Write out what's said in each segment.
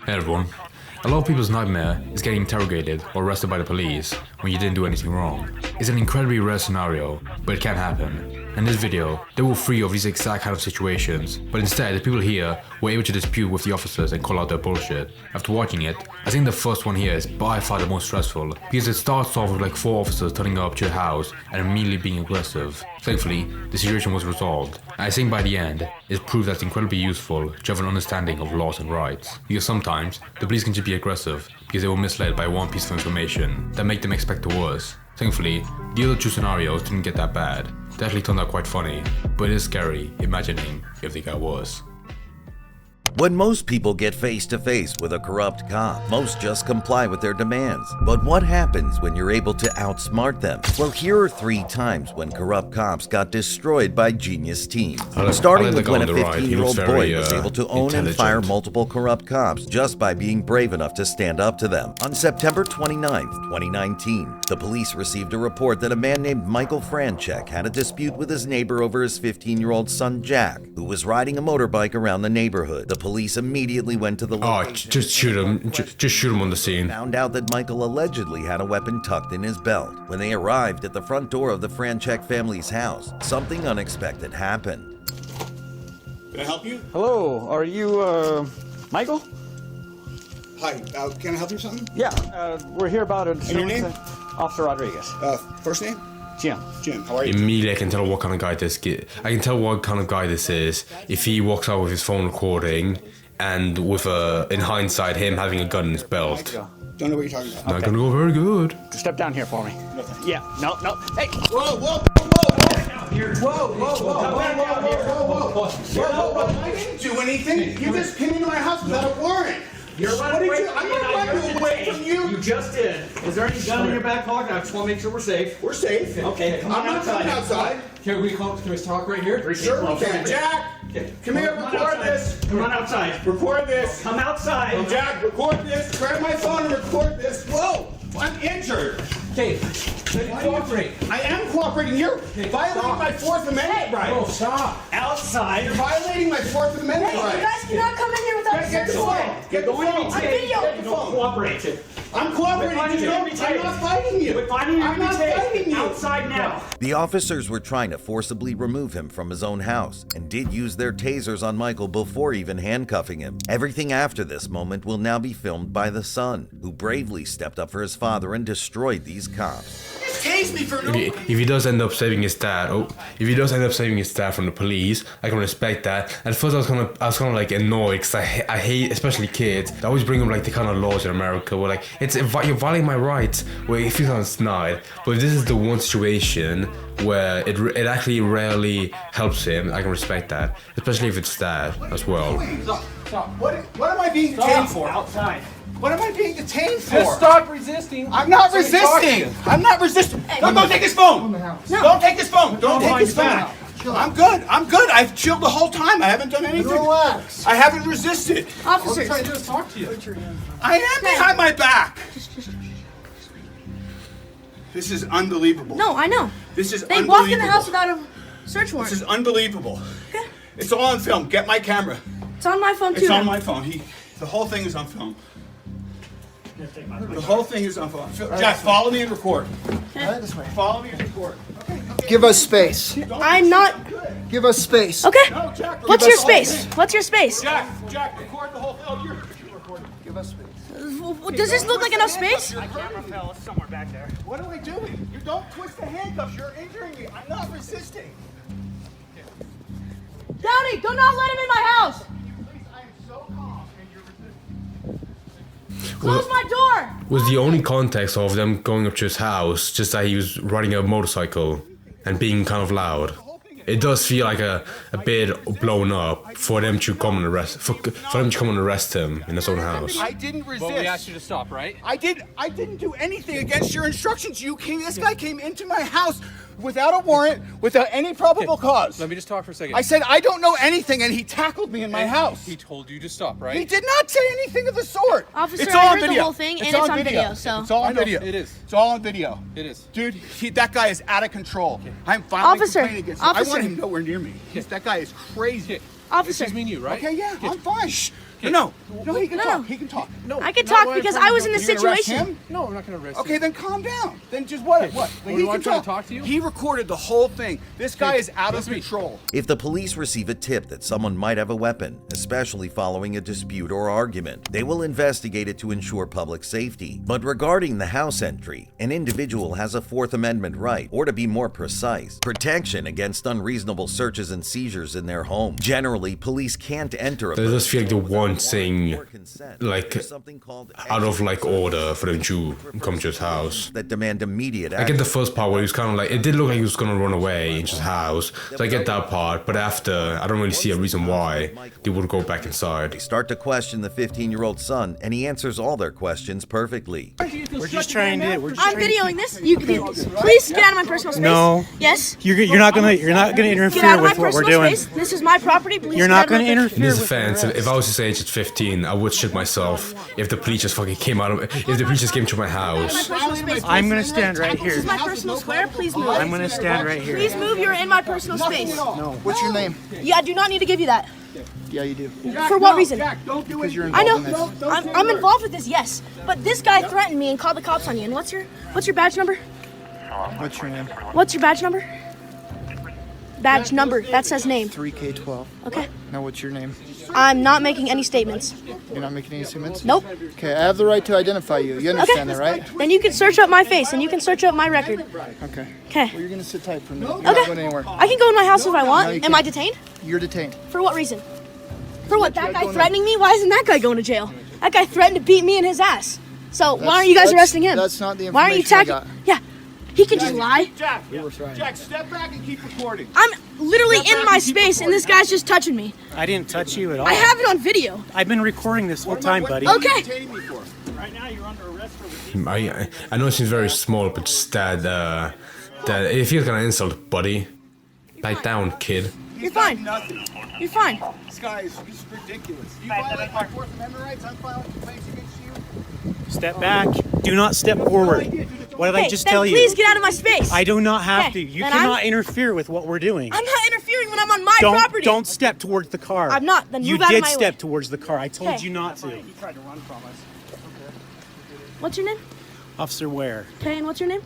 Hey everyone. A lot of people's nightmare is getting interrogated or arrested by the police when you didn't do anything wrong. It's an incredibly rare scenario, but it can happen. In this video, they will free of these exact kind of situations, but instead the people here were able to dispute with the officers and call out their bullshit. After watching it, I think the first one here is by far the most stressful, because it starts off with like 4 officers turning up to your house and immediately being aggressive. Thankfully, the situation was resolved, and I think by the end, it proved that it's incredibly useful to have an understanding of laws and rights, because sometimes the police can just be aggressive because they were misled by one piece of information that make them expect the worst. Thankfully, the other 2 scenarios didn't get that bad. They actually turned out quite funny, but it is scary imagining if they got worse. When most people get face to face with a corrupt cop, most just comply with their demands. But what happens when you're able to outsmart them? Well, here are 3 times when corrupt cops got destroyed by genius teams. Starting with when a 15-year-old boy was able to own and fire multiple corrupt cops just by being brave enough to stand up to them. On September 29, 2019, the police received a report that a man named Michael Franchek had a dispute with his neighbor over his 15-year-old son Jack, who was riding a motorbike around the neighborhood. The police immediately went to the location. Just shoot him. Just shoot him on the scene. Found out that Michael allegedly had a weapon tucked in his belt. When they arrived at the front door of the Franchek family's house, something unexpected happened. Can I help you? Hello, are you, Michael? Hi, can I help you with something? Yeah, we're here about a... And your name? Officer Rodriguez. First name? Jim. Jim, how are you? Immediately I can tell what kind of guy this is if he walks out with his phone recording and with in hindsight him having a gun in his belt. Don't know what you're talking about. Not gonna go very good. Step down here for me. Yeah, no. Hey! Whoa, whoa, whoa! I didn't do anything. You just came into my house without a warrant. You're running away I'm not running away from you. You just did. Is there any gun in your back pocket? I just want to make sure we're safe. We're safe. Okay, come I'm not coming outside. Can we talk right here? Sure we can. Jack, come here, record this. Come on outside. Record this. Come outside. Jack, record this. Grab my phone and record this. Whoa, I'm injured. Okay, cooperate. I am cooperating. You're violating my 4th Amendment right. Oh, stop. Outside. You're violating my 4th Amendment right. You guys cannot come in here without Get the phone. Get the phone. I'm videoing. Don't cooperate. I'm cooperating. I'm not fighting you. I'm not fighting you. Outside now. The officers were trying to forcibly remove him from his own house and did use their tasers on Michael before even handcuffing him. Everything after this moment will now be filmed by the son, who bravely stepped up for his father and destroyed these cops. Tase me for no. If he does end up saving his dad, from the police, I can respect that. At first I was kind of like annoyed because I hate, especially kids. They always bring up like the kind of laws in America where like you're violating my rights. Where it feels like it's not. But this is the one situation where it actually rarely helps him. I can respect that, especially if it's dad as well. Stop. What am I being detained for? Outside. What am I being detained for? Just stop resisting. I'm not resisting. I'm not resisting. No, don't take his phone. Don't take his phone. Don't take his phone. I'm good. I've chilled the whole time. I haven't done anything. Relax. I haven't resisted. Officers. I'm trying to talk to you. I am behind my back. This is unbelievable. No, I know. This is They unbelievable. walked in the house without a search warrant. This is unbelievable. Okay. It's all on film. Get my camera. It's on my phone too. It's on now. my phone. The whole thing is on film. The whole thing is on film. Jack, follow me and record. Okay. Follow me and record. Give us space. I'm not. Give us space. Okay. No, Jack, What's record your the whole space? thing. What's your space? Jack, record the whole thing. Oh, you're recording. Give us space. Does this look like enough space? My camera fell somewhere back there. What am I doing? You don't twist the handcuffs. You're injuring me. I'm not resisting. Downey, do not let him in my house. I am so calm, and you're resisting. Close my door. Was the only context of them going up to his house just that he was riding a motorcycle and being kind of loud? It does feel like a bit blown up for them to come and arrest him in his own house. I didn't resist. Well, we asked you to stop, right? I didn't do anything against your instructions. This guy came into my house without a warrant, without any probable cause. Let me just talk for a second. I said I don't know anything, and he tackled me in my house. He told you to stop, right? He did not say anything of the sort. Officer, it's I all on heard the video. whole thing, and it's on video, so- It's all on I know, video. it is. It's all on video. It is. Dude, that guy is out of control. I'm filing a Officer, complaint against him. I officer. want him nowhere near me. That guy is crazy. Officer. This is me and you, right? Okay, yeah, I'm fine. No, he can No. talk. He can talk. No, I can talk because I was in the You're gonna arrest situation. him? No, I'm not gonna arrest Okay, you. then calm down. Then just what? He you want can me to talk to you? He recorded the whole thing. This guy is out of control. If the police receive a tip that someone might have a weapon, especially following a dispute or argument, they will investigate it to ensure public safety. But regarding the house entry, an individual has a Fourth Amendment right, or to be more precise, protection against unreasonable searches and seizures in their home. Generally, police can't enter a I just feel like the one thing, or consent. like, There's something called out of like order for them to come to his house. that demand immediate I get action. the first part where he was kind of like, it did look like he was gonna run away into his house, so I get that part, but after, I don't really see a reason why they would go back inside. They start to question the 15-year-old son, and he answers all their questions perfectly. We're just trying to. I'm videoing this. You please get out of my personal space. No. Yes. You're not gonna Get out interfere of my with what we're personal doing. space. This is my property. Please You're get not out of my gonna personal- interfere. In his with the defense, rest. if I was his age at 15, I would shit myself if the police just fucking came out of, if the police just came to my house. personal space. I'm gonna stand right This here. is my personal square. Please move. I'm gonna stand right here. Please move. You're in my personal space. What's your name? Yeah, I do not need to give you that. Yeah, you do. For what reason? Don't do Because it. you're I involved know. in this. I'm involved with this, yes. But this guy threatened me and called the cops on you. And what's your badge number? What's your name? What's your badge number? Badge number. That says name. 3K12. Okay. Now, what's your name? I'm not making any statements. You're not making any statements? Nope. Okay, I have the right to identify you. You Okay. understand that, right? Then you can search up my face and you can search up my record. Okay. Okay. Well, you're gonna sit tight for a minute. You're not Okay. going anywhere. I can go in my house if I No, want. you Am can't. I detained? You're detained. For what reason? For what? That you're guy going threatening me? Why isn't that guy going to jail? That guy threatened to beat me in his ass. So why aren't you guys That's- arresting him? that's not the Why aren't you information I attacking? Yeah. He can just lie. Jack, Jack, step back and keep recording. I'm literally in my space and this guy's just touching me. I didn't touch you at all. I have it on video. I've been recording this whole time, buddy. What are you Okay. detaining me for? Right now, you're under arrest for I know it seems very small, but just that it feels kind of insult, buddy. Pipe down, kid. You're fine. Nothing. You're fine. This guy is ridiculous. You violate my Fourth Amendment rights. I'm filing complaints against you. Step back. Do not step forward. What did I Hey, just then tell you? please get out of my space. I do not have Okay, to. You then cannot I'm- interfere with what we're doing. I'm not interfering when I'm on my property. Don't step towards the car. I'm not. Then You move out of did my step way. towards the car. I told Okay. you not to. What's your name? Officer Ware. Okay, and what's your name?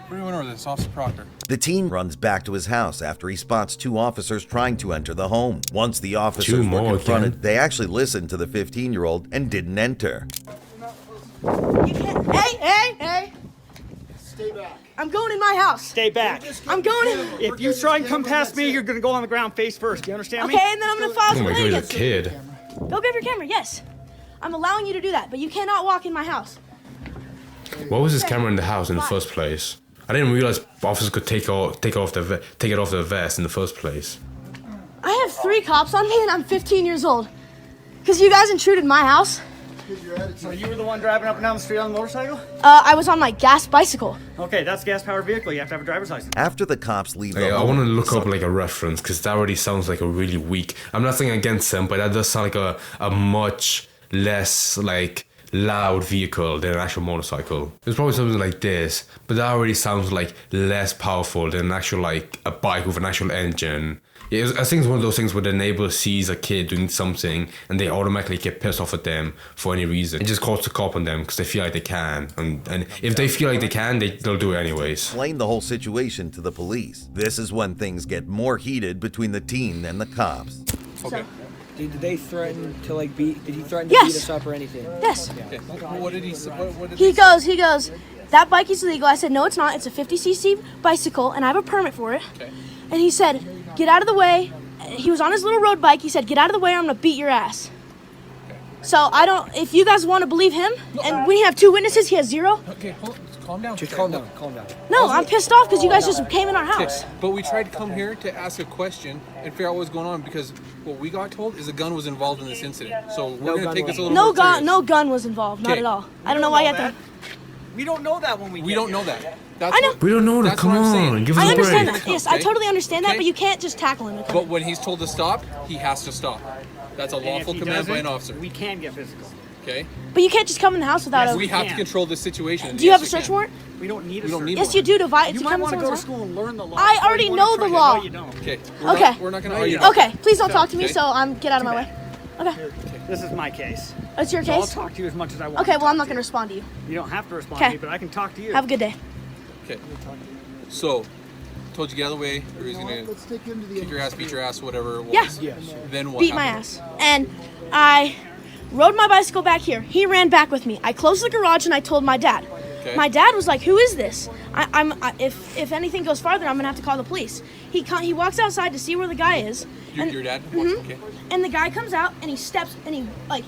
Where do you want this? Officer Proctor. The teen runs back to his house after he spots two officers trying to enter the home. Once the officers Two were more confronted, again? they actually listened to the 15-year-old and didn't enter. You can't. Hey! Stay back. I'm going in my house. Stay back. I'm going in. If you try and come past me, you're gonna go on the ground face first. Do you understand me? Okay, and then I'm gonna file Oh a my god, complaint he's a against you. kid. Go grab your camera. Yes. I'm allowing you to do that, but you cannot walk in my house. What was his camera in the house in the first place? I didn't realize officers could take it off the vest in the first place. I have 3 cops on me, and I'm 15 years old. Cause you guys intruded my house. So you were the one driving up and down the street on the motorcycle? I was on my gas bicycle. Okay, that's a gas-powered vehicle. You have to have a driver's license. After the cops leave the Okay, I home, want to look up like a reference because that already sounds like a really weak. I'm not saying against him, but that does sound like a much less like loud vehicle than an actual motorcycle. It's probably something like this, but that already sounds like less powerful than an actual like a bike with an actual engine. Yeah, I think it's one of those things where the neighbor sees a kid doing something and they automatically get pissed off at them for any reason. It just calls the cop on them because they feel like they can. And if they feel like they can, they'll do it anyways. explained the whole situation to the police. This is when things get more heated between the teen and the cops. Okay. Did they threaten to like beat? Did he threaten to Yes. beat us up or anything? Yes. Okay. What did he say? What did He goes, that bike is illegal. I said, no, it's not. It's a 50cc bicycle, and I have a permit for it. Okay. And he said, get out of the way. He was on his little road bike. He said, get out of the way or I'm going to beat your ass. So if you guys want to believe him, and we have 2 witnesses, he has 0. Okay, calm down. Just calm down, calm down. No, I'm pissed off because you guys just came in our Okay, house. but we tried to come here to ask a question and figure out what was going on because what we got told is a gun was involved in this incident. So we're No going gun to take this a was little more serious. No gun was involved, not Okay. at all. I don't know why you have to. We don't know that when we We get don't here. know that. That's I know. what- We don't know that. that's Come what I'm saying. on, give us I a understand break. that. Yes, I Okay? totally understand that, Okay? but you can't just tackle him. But when he's told to stop, he has to stop. That's a And if lawful he command by an doesn't, officer. We can get physical. Okay? But you can't just come in the house without We a. have to can. control this situation. Do you have a Yes, we search can. warrant? We don't need a We don't search need warrant. Yes, you do to You come might in want to go to someone's house. school and learn the law. I before already you go know on a the train. law. No, you don't. Okay. Okay. We're not going to argue. about Okay, please don't talk to me. Okay. So get out of my way. Okay. it. Okay. This is my case. It's your So I'll case? talk to you as much as I want. Okay, to well, I'm talk not going to respond to you. You don't have to respond Okay. to me, but I can talk to you. Have a good day. Okay. So, told you get out of the way, or he's gonna Let's take him to the kick your ass, beat your ass, whatever it was. Yeah. Then what Beat my happened? ass. And I rode my bicycle back here. He ran back with me. I closed the garage and I told my dad. Okay. My dad was like, "Who is this? If anything goes farther, I'm gonna have to call the police." He walks outside to see where the guy is. Your dad? Mhm. Okay. And the guy comes out and he steps and he like,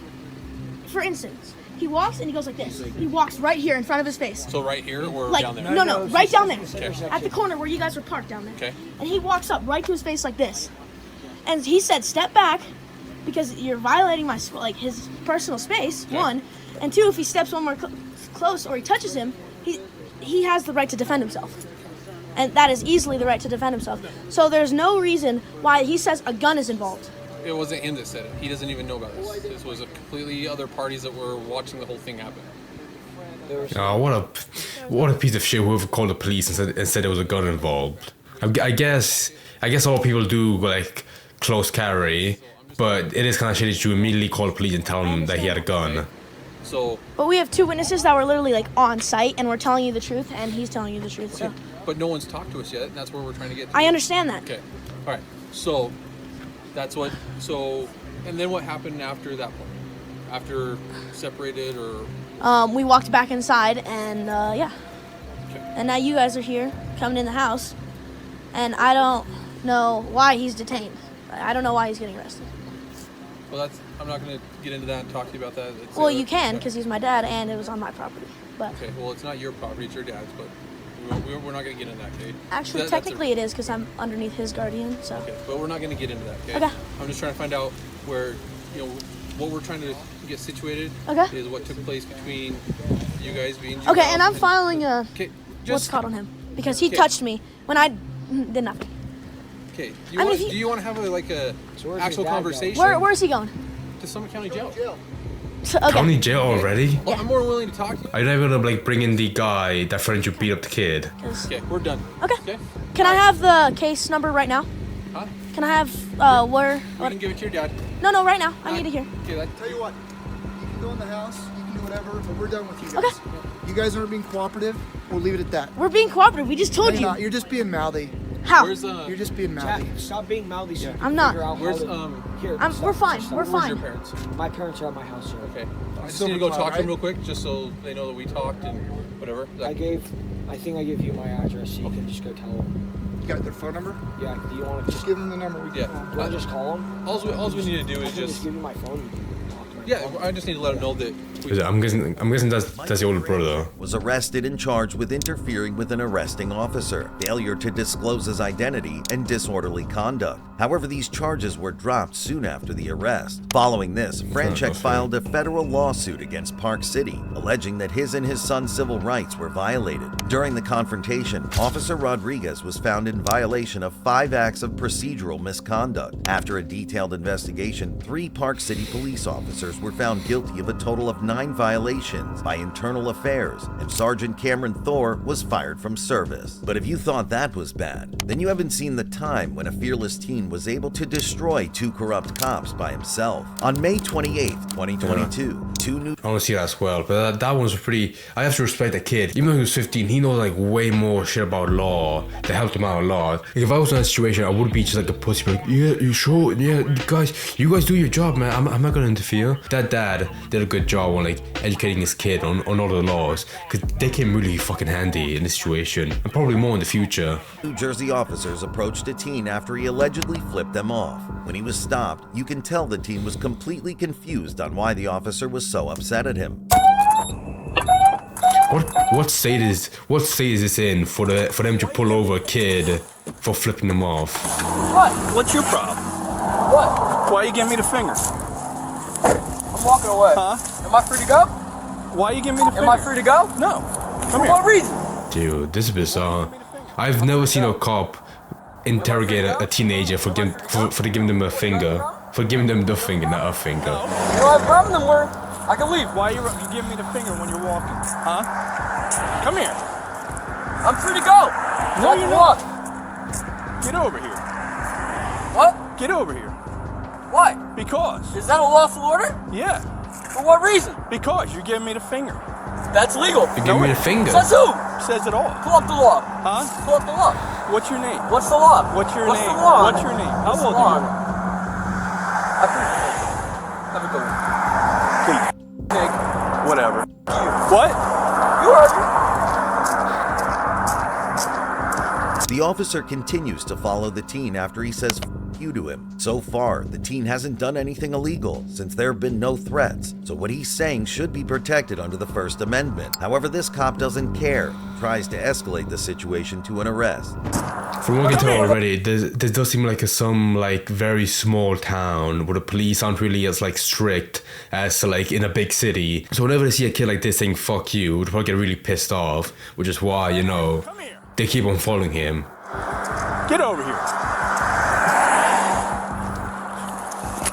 for instance, he walks and he goes like this. He walks right here in front of his face. So right here or Like down there? no, right down there, Okay. at the corner where you guys were parked down there. Okay. And he walks up right to his face like this, and he said, "Step back, because you're violating my his personal space." Okay. One, and two, if he steps one more close or he touches him, he has the right to defend himself, and that is easily the right to defend himself. So there's no reason why he says a gun is involved. It wasn't him that said it. He doesn't even know about this. This was a completely other parties that were watching the whole thing happen. Oh, what a piece of shit! Whoever called the police and said there was a gun involved. I guess a lot of people do like close carry, but it is kind of shitty that you immediately call the police and tell them that he had a gun. So, But we have two witnesses that were literally like on site, and we're telling you the truth, and he's telling you the truth. So but no one's talked to us yet, and that's where we're trying to get to. I understand that. Okay. All right. So, that's what. So, and then what happened after that point? After separated or? We walked back inside, and yeah. Okay. And now you guys are here, coming in the house, and I don't know why he's detained. I don't know why he's getting arrested. Well, that's. I'm not going to get into that and talk to you about that. It's, Well, you can, because he's my dad, and it was on my property. But Okay. Well, it's not your property; it's your dad's. But we're not going to get into that, okay? actually, That's a- technically, it is, because I'm underneath his guardian. So Okay, but we're not going to get into that, okay? Okay. I'm just trying to find out where, what we're trying to get situated Okay. is what took place between you guys being okay, and I'm filing a Okay, what's just called on him because he Okay. touched me when I did nothing. Okay. I mean, if he- Do you want to have where's your actual dad go? conversation? Where is he going? To Summit County Jail. So, okay. County jail already? Well, I'm more than willing to talk to you. Are you never gonna like bring in the guy that friend you beat up the kid? Okay, we're done. Okay. Okay. Can I have the case number right now? Huh? Can I have where? We can give it to your dad. No, right now. I need to hear. Okay, that, Tell you what, you can go in the house, you can do whatever, but we're done with you guys. Okay. You guys aren't being cooperative. We'll leave it at that. We're being cooperative. We just No, told you're you. not. You're just being mouthy. How? where's You're just being Jack, mouthy. stop being mouthy. So you can I'm not. figure out where's how to- Here, I'm- stop, we're fine, stop. we're where's your fine. parents? My parents are at my house, sir. Okay. I just Silver need to go Cloud, talk to them right? real quick, just so they know that we talked and whatever. I think I gave you my address, so you can just go tell them. You got their phone number? Yeah, do you want to Just give them the number. We can Yeah. call 'em. do I just call them? All we need to do I is can just give you my phone. You can talk to me. yeah. I just need to let them know that. I'm guessing that's the older brother. Was arrested and charged with interfering with an arresting officer, failure to disclose his identity, and disorderly conduct. However, these charges were dropped soon after the arrest. Following this, Franchek filed a federal lawsuit against Park City, alleging that his and his son's civil rights were violated. During the confrontation, Officer Rodriguez was found in violation of 5 acts of procedural misconduct. After a detailed investigation, 3 Park City police officers were found guilty of a total of 9 violations by Internal Affairs, and Sergeant Cameron Thor was fired from service. But if you thought that was bad, then you haven't seen the time when a fearless teen was able to destroy 2 corrupt cops by himself. On May 28th, 2022, 2 new I want to see that as well, but that one's pretty. I have to respect the kid. Even though he was 15, he knows like way more shit about law that helped him out a lot. Like, if I was in that situation, I would be just like a pussy, like, yeah, you sure? Yeah, you guys do your job, man. I'm not gonna interfere. That dad did a good job on like educating his kid on all the laws, because they came really fucking handy in this situation, and probably more in the future. New Jersey officers approached a teen after he allegedly flipped them off. When he was stopped, you can tell the teen was completely confused on why the officer was so upset at him. What state is this in for them to pull over a kid for flipping them off? What? What's your problem? What? Why you giving me the finger? I'm walking away. Huh? Am I free to go? Why you giving me the finger? Am I free to go? No. For what reason? Dude, this is bizarre. I've never seen a cop interrogate a teenager for giving them a finger. For giving them the finger, not a finger. You don't have a problem, then I can leave. Why you giving me the finger when you're walking? Huh? Come here. I'm free to go. No, you're not. Walk. Get over here. What? Get over here. Why? Because. Is that a lawful order? Yeah. For what reason? Because you're giving me the finger. That's legal. You give me the finger. Says who? Says it all. Pull up the law. Huh? Pull up the law. What's your name? What's the law? What's your What's name? the law? What's your name? How What's the old law? are you? I plead the fifth. Have a good one. Pig. Whatever. What? You heard me. The officer continues to follow the teen after he says "F you" to him. So far, the teen hasn't done anything illegal since there have been no threats, so what he's saying should be protected under the First Amendment. However, this cop doesn't care, tries to escalate the situation to an arrest. From what I can tell already, this does seem like some very small town where the police aren't really as strict as like in a big city. So whenever they see a kid like this saying "fuck you," they'll probably get really pissed off, which is why they keep on following him. Get over here.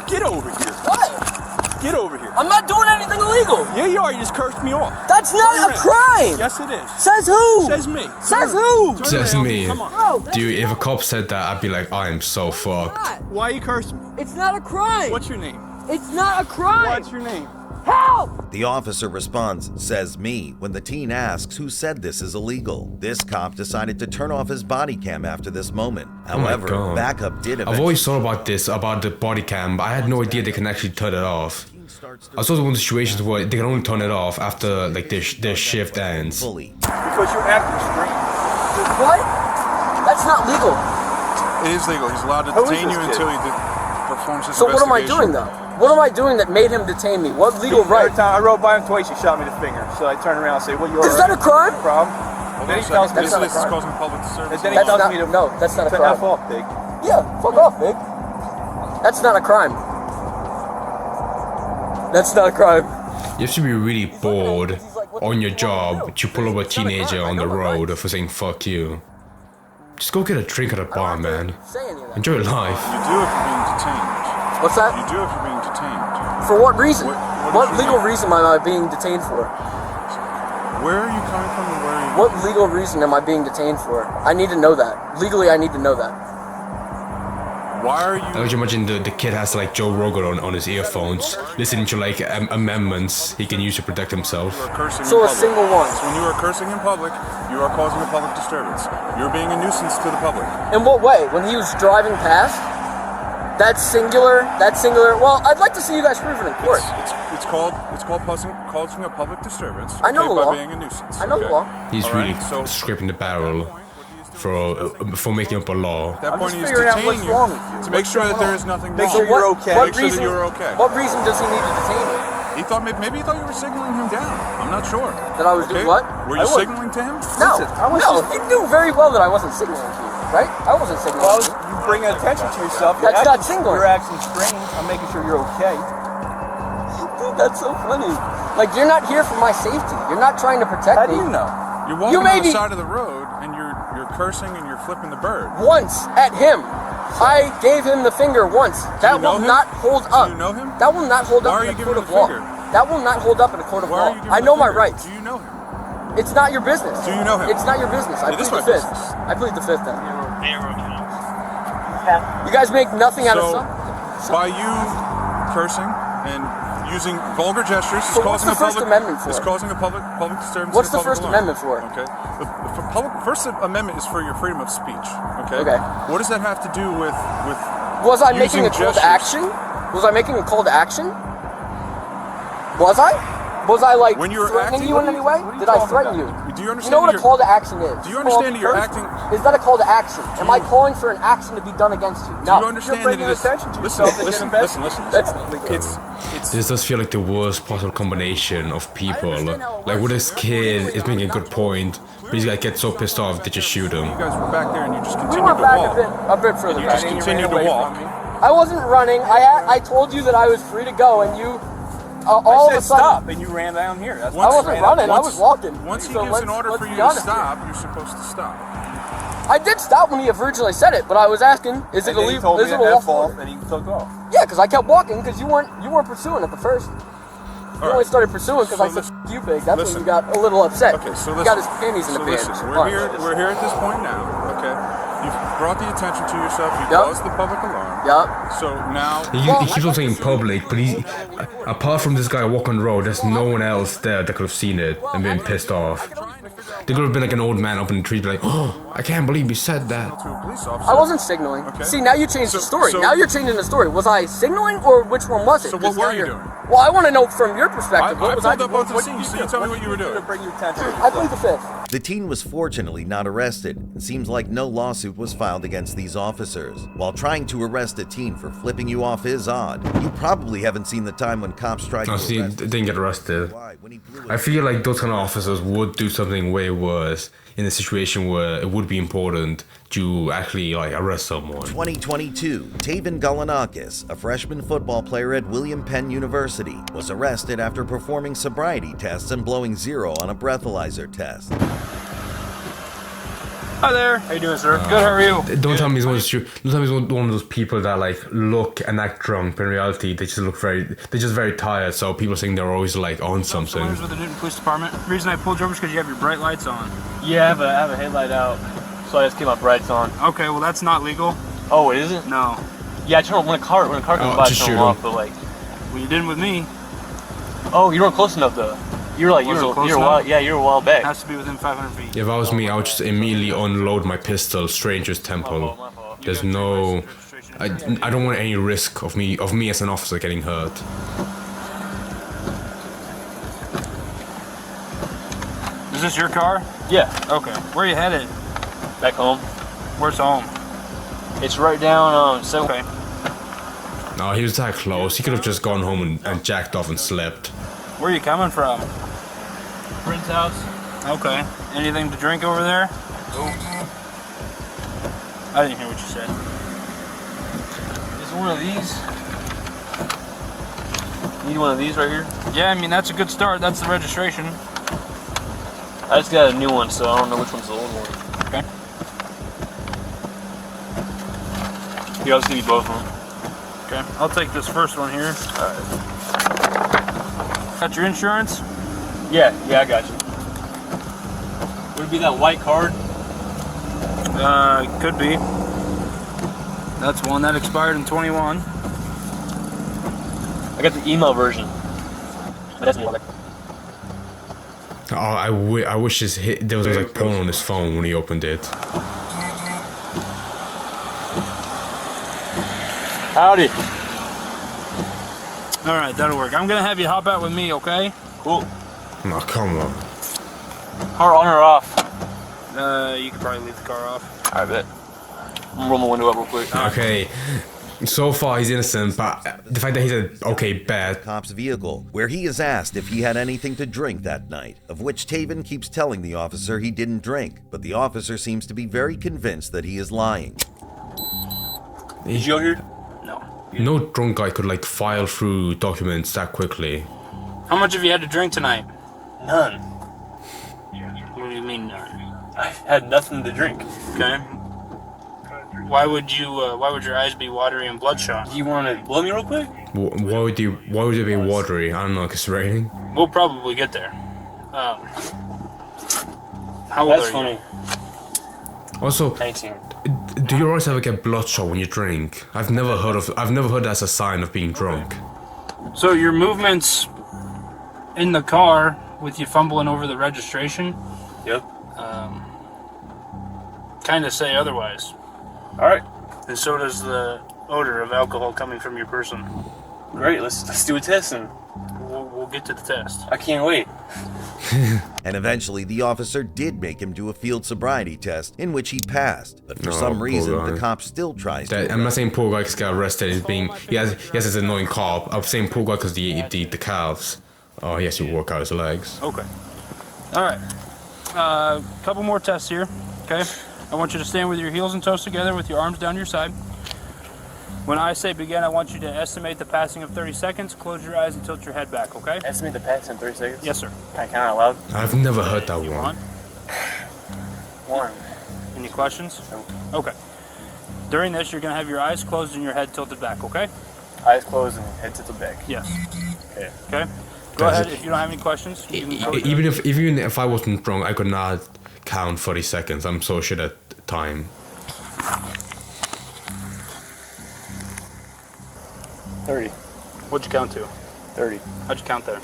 Get over here. What? Get over here. I'm not doing anything illegal. Yeah, you are. You just cursed me off. That's not a crime. Yes, it is. Says who? Says me. Says who? Says me. Come on. Dude, if a cop said that, I'd be like, I am so fucked. Why are you cursing me? It's not a crime. What's your name? It's not a crime. What's your name? Help! The officer responds, "Says me," when the teen asks who said this is illegal. This cop decided to turn off his body cam after this moment. However, God. backup did I've always thought about the body cam, but I had no idea they can actually turn it off. I saw one of the situations where they can only turn it off after their shift ends. fully. Because you're acting strange. What? That's not legal. It is legal. He's allowed to Who is detain this you kid? until he performs his So what am I investigation. doing though? What am I doing that made him detain me? What legal right? Every time I rode by him twice, he shot me the finger. So I turned around and said, "What you?" Is that a crime? Problem. Hold Then on he a tells second. me That's not a This is crime. causing public disturbance. And then he That's tells not. me to No, that's not a to crime. F off, pig. Yeah, fuck off, big. That's not a crime. That's not a crime. You have to be really bored on your job to pull up a teenager on the road for saying "fuck you." Just go get a drink at a bar, man. Say any of that. Enjoy life. You do if you're being detained. What's that? You do if you're being detained. For what reason? What What is your legal name? reason am I being detained for? Where are you coming from and where are you? What legal reason am I being detained for? I need to know that. Legally, I need to know that. Why are you? I would imagine the kid has Joe Rogan on his earphones, listening to amendments he can use to protect himself. You are cursing So in a public. single one. So when you are cursing in public, you are causing a public disturbance. You're being a nuisance to the public. In what way? When he was driving past? That's singular. Well, I'd like to see you guys prove it in court. It's called causing a public disturbance. I know the by law. being a nuisance. I know the okay? law. He's All right, really so- scraping the barrel for making up a law. At that I'm point, just he's figuring out detaining what's you wrong with you. to make sure that there is nothing Make wrong. sure you're okay. What Make sure reason? that you're okay. What reason does he need to detain me? He thought maybe he thought you were signaling him down. I'm not sure. That I was doing what? Were I you was. signaling to him? No, Listen, I was no. just- He knew very well that I wasn't signaling to you, right? I wasn't signaling Well, to you. you bring attention to yourself. You're That's not acting- single. You're acting strange. I'm making sure you're okay. Dude, that's so funny. Like, you're not here for my safety. You're not trying to protect How me. do you know? You're walking may on the be- side of the road and you're cursing and you're flipping the bird. Once at him. I gave him the finger once. That you know will him? not hold Do up. you know him? That will not hold Why up are in you a giving court him of law. the finger? That will not hold up in a court of Why are law. you giving I him know the my finger? rights. Do you know him? It's not your business. Do you know him? It's not your business. I It is plead my the fifth. business. I plead the fifth then. You guys make nothing out of So, something. by you cursing and using vulgar gestures, So what's the First Amendment for? It's causing a public disturbance. What's and the public First alarm. Amendment for? Okay. The First Amendment is for your freedom of speech. Okay. Okay. What does that have to do with Was I using making a call to gestures? action? Was I making a call to action? Was I? Was I When you were threatening acting, you in any way? what are you Did I talking threaten about? you? Do you understand You know what a you're- call to action is? Do you understand that you're First, acting? Is that a call to action? Am I calling for an action to be done against you? Do No. you understand You're bringing that it is? attention to Listen, yourself and listen, getting listen, listen. That's It's This does feel like the worst possible combination of people. Like, with this kid is making a good point, but these guys get so pissed off they just shoot him. you guys were back there and you just We continued went to back walk. a bit further You back. just continued to walk. I wasn't running. I told you that I was free to go, and you all I of a said sudden. stop, and you ran down here. That's I why wasn't ran up. running. I was walking. Once he So gives an order let's for you be to honest stop, you're supposed to stop. I did stop when he originally said it, but I was asking, is it And then he illegal? told me Is it to a F lawful off, order? and he took off. Yeah, because I kept walking because you weren't pursuing at the first. You only started pursuing because So I said this- "F you big, that's Listen. when you got a little upset. Okay, so listen. You got his panties in so the pants. listen, All we're right. here at this point now, okay? You've brought the attention to yourself, you Yep. caused the public alarm. Yup. So now... He keeps on saying public, but apart from this guy walking on the road, there's no one else there that could have seen it and been pissed off. There could have been like an old man up in the tree, be like, "Oh, I can't believe you said that." To a police officer. I wasn't signaling. Okay. See, now you changed the story. so- Now you're changing the story. Was I signaling or which one was it? So 'Cause what were now you you're- doing? Well, I want to know from your perspective. I What was I pulled up doing? both the scenes, so you tell me what you were doing. I plead the fifth. The teen was fortunately not arrested. It seems like no lawsuit was filed against these officers. While trying to arrest a teen for flipping you off is odd, you probably haven't seen the time when cops tried to No, arrest see, didn't get arrested. when he blew I feel like those kind of officers would do something way worse in a situation where it would be important to actually like arrest someone. 2022, Taven Galanakis, a freshman football player at William Penn University, was arrested after performing sobriety tests and blowing zero on a breathalyzer test. Hi there. How you doing, sir? Good. How are you? Don't tell me he's one of those people that like look and act drunk, but in reality they're just very tired. So people think they're always like on something. With the Newton Police Department. The reason I pulled you over is because you have your bright lights on. Yeah, I have a headlight out, so I just keep my brights on. Okay, well that's not legal. Oh, it isn't? No. Yeah, I turn on when a car comes by, just turn shoot them him. off, but like, well, you didn't with me. Oh, you weren't close enough though. You were a while back. Has to be within 500 feet. If I was me, I would just immediately unload my pistol straight into his temple. There's no, I don't want any risk of me as an officer getting hurt. Is this your car? Yeah. Okay. Where are you headed? Back home. Where's home? It's right down okay. No, he was that close. He could have just gone home and jacked off and slept. Where are you coming from? Friend's house. Okay. Anything to drink over there? I didn't hear what you said. Is one of these? Need one of these right here? Yeah, I mean that's a good start. That's the registration. I just got a new one, so I don't know which one's the old one. Okay. Yeah, I'll just give you both of them. Okay. I'll take this first one here. Alright. Got your insurance? Yeah, I got you. Would it be that white card? Could be. That's one that expired in 21. I got the email version. But that's more like. Oh, I wish there was like porn on his phone when he opened it. Howdy. All right, that'll work. I'm gonna have you hop out with me, okay? Cool. Oh, come on. Car on or off? You could probably leave the car off. I bet. I'm gonna roll my window up real quick. Okay. So far he's innocent, but the fact that he said, okay, bad. Cop's vehicle, where he is asked if he had anything to drink that night, of which Taven keeps telling the officer he didn't drink, but the officer seems to be very convinced that he is lying. Did you go here? No. No drunk guy could like file through documents that quickly. How much have you had to drink tonight? None. What do you mean none? I've had nothing to drink. Okay. Why would your eyes be watery and bloodshot? You want to blow me real quick? Why would it be watery? I don't know, 'cause it's raining. We'll probably get there. How old are you? Also, 19. do you always ever get bloodshot when you drink? I've never heard that as a sign of being drunk. So your movements in the car with you fumbling over the registration? Yep. Kind of say otherwise. All right. And so does the odor of alcohol coming from your person. Great. Let's do a test and we'll get to the test. I can't wait. And eventually, the officer did make him do a field sobriety test, in which he passed. But for some poor reason, guy. the cop still tries to. I'm not saying poor guy 'cause he got arrested. He has this annoying cop. I'm saying poor guy because the calves. Oh, he has to work out his legs. Okay. All right. Couple more tests here. Okay. I want you to stand with your heels and toes together with your arms down your side. When I say begin, I want you to estimate the passing of 30 seconds. Close your eyes and tilt your head back, okay? Estimate the passing in 30 seconds? Yes, sir. Can I count out loud? I've never heard that one. One. Any questions? No. Okay. During this, you're going to have your eyes closed and your head tilted back, okay? Eyes closed and head to the back. Yes. Okay. Okay. Go ahead. If you don't have any questions, you can go Even if I wasn't wrong, I could not count 40 seconds. I'm so shit at time. 30. What'd you count to? 30. How'd you count there?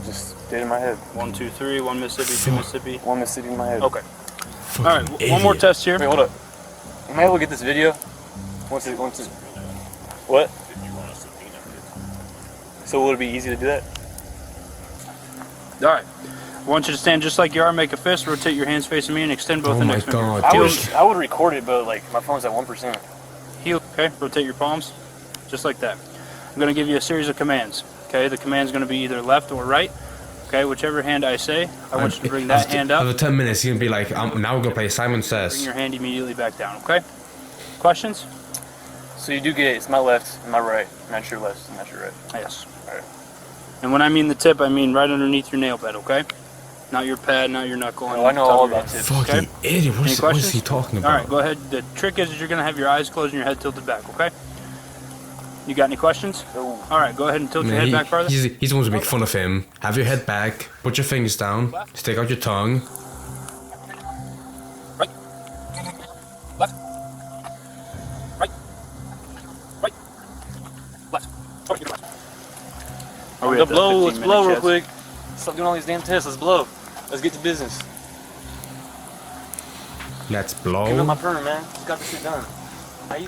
Just did in my head. 1, 2, 3. 1 Mississippi, 2 Mississippi. 1 Mississippi in my head. Okay. Fucking All right. One idiot. more test here. Wait, hold up. Am I able to get this video? Once it. What? So will it be easy to do that? All right. I want you to stand just like you are. Make a fist. Rotate your hands facing me and extend both Oh index my fingers. God. I would record it, but like my phone's at 1%. Heel. Okay. Rotate your palms, just like that. I'm going to give you a series of commands. Okay. The command's going to be either left or right. Okay. Whichever hand I say, I want you to bring that hand up. After 10 minutes, you're gonna be like, now we're gonna play Simon Bring Says. your hand immediately back down. Okay. Questions? So you do get it. It's my left and my right. Not your left and not your right. Yes. All right. And when I mean the tip, I mean right underneath your nail bed. Okay. Not your pad, not your knuckle. Oh, I know all about tips. Fucking idiot. What Any is questions? he talking All about? right, go ahead. The trick is you're going to have your eyes closed and your head tilted back, okay? You got any questions? No. All right, go ahead and tilt your Man, head back farther. he's the one to make fun of him. Have your head back, put your fingers down, stick out your tongue. Right. Left. Right. Right. Left. Okay, left. Are we Let's at the blow. 15 Let's blow real minutes yet? quick. Stop doing all these damn tests. Let's blow. Let's get to business. Let's Give me blow. my permit, man. Just got this shit done. How you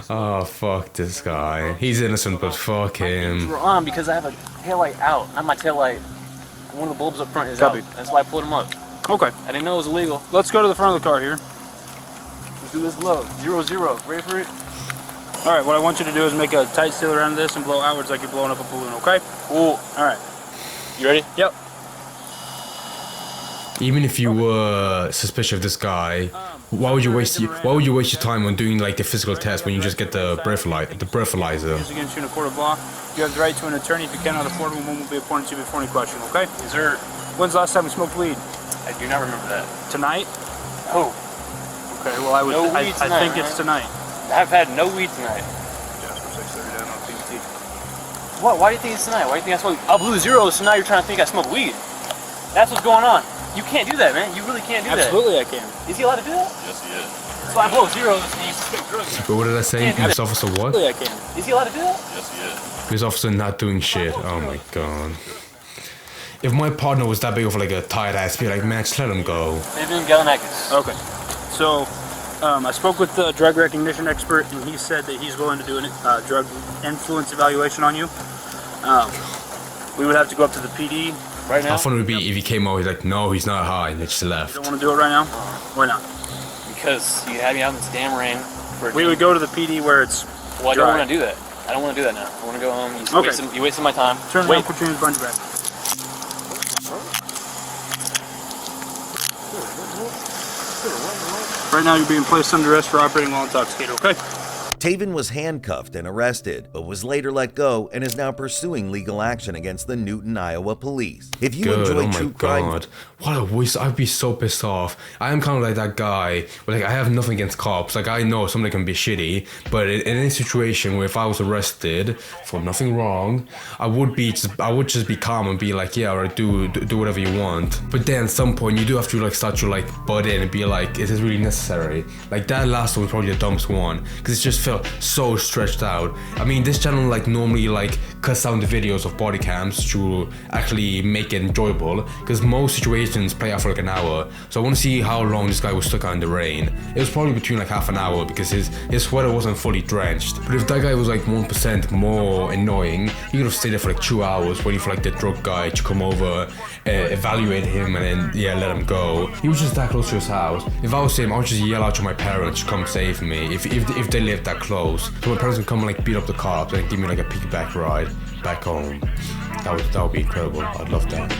Oh, fuck this guy. He's innocent, but fuck him. We're on because I have a taillight out. I have my taillight. One of the bulbs up front is Copy. out. That's why I pulled them up. Okay, I didn't know it was illegal. let's go to the front of the car here. Let's do this blow. 0-0. Ready for it? All right, what I want you to do is make a tight seal around this and blow outwards like you're blowing up a balloon, okay? Cool. All right. You ready? Yep. Even if you were suspicious of this guy, why would you waste your time on doing like the physical test when you just get the breathalyzer? Used against you in a court of law. You have the right to an attorney. If you cannot afford one, one will be appointed to you before any question, okay? Is there... When's the last time we smoked weed? I do not remember that. Tonight? Oh. Okay, well, I would. No I weed think tonight, it's tonight. I've had no weed tonight. What? Why do you think it's tonight? Why do you think I smoke? I blew zeros, so now you're trying to think I smoke weed. That's what's going on. You can't do that, man. You really can't do Absolutely, I can. that. Is he allowed to do that? Yes, he is. So I blow zeros and you suspect drugs. But what did I say? Police officer what? Absolutely, I can. Is he allowed to do that? Yes, he is. Police officer not doing shit. Oh my god. If my partner was that big of like a tired ass, be like, man, just let him go. Maybe in Galanakis. Okay. So, I spoke with the drug recognition expert, and he said that he's willing to do a drug influence evaluation on you. We would have to go up to the PD right now. How fun would it be if he came out, he's like, no, he's not high, and they just left. You don't want to do it right now? Why not? Because you had me out in this damn rain. For We would go to the PD where it's Well, I dry. don't want to do that. I don't want to do that now. I want to go home. You wasted my time. Turn Wait. around, put your hands behind your back. Right now, you're being placed under arrest for operating while intoxicated, okay? Taven was handcuffed and arrested, but was later let go and is now pursuing legal action against the Newton, Iowa police. If you Good, enjoy oh my true crime, god. What a waste. I'd be so pissed off. I am kind of like that guy, but like I have nothing against cops. Like I know somebody can be shitty, but in any situation where if I was arrested for nothing wrong, I would just be calm and be like, yeah, alright, do whatever you want. But then at some point you do have to like start to like butt in and be like, is this really necessary? Like that last one was probably the dumbest one, because it just felt so stretched out. I mean, this channel like normally like cuts down the videos of body cams to actually make it enjoyable, because most situations play out for like an hour. So I want to see how long this guy was stuck out in the rain. It was probably between like half an hour because his sweater wasn't fully drenched. But if that guy was like 1% more annoying, he could have stayed there for like 2 hours waiting for like the drug guy to come over, evaluate him, and then yeah, let him go. He was just that close to his house. If I was him, I would just yell out to my parents to come save me if they lived that close. So my parents would come and like beat up the cops and give me like a piggyback ride back home. That would be incredible. I'd love that.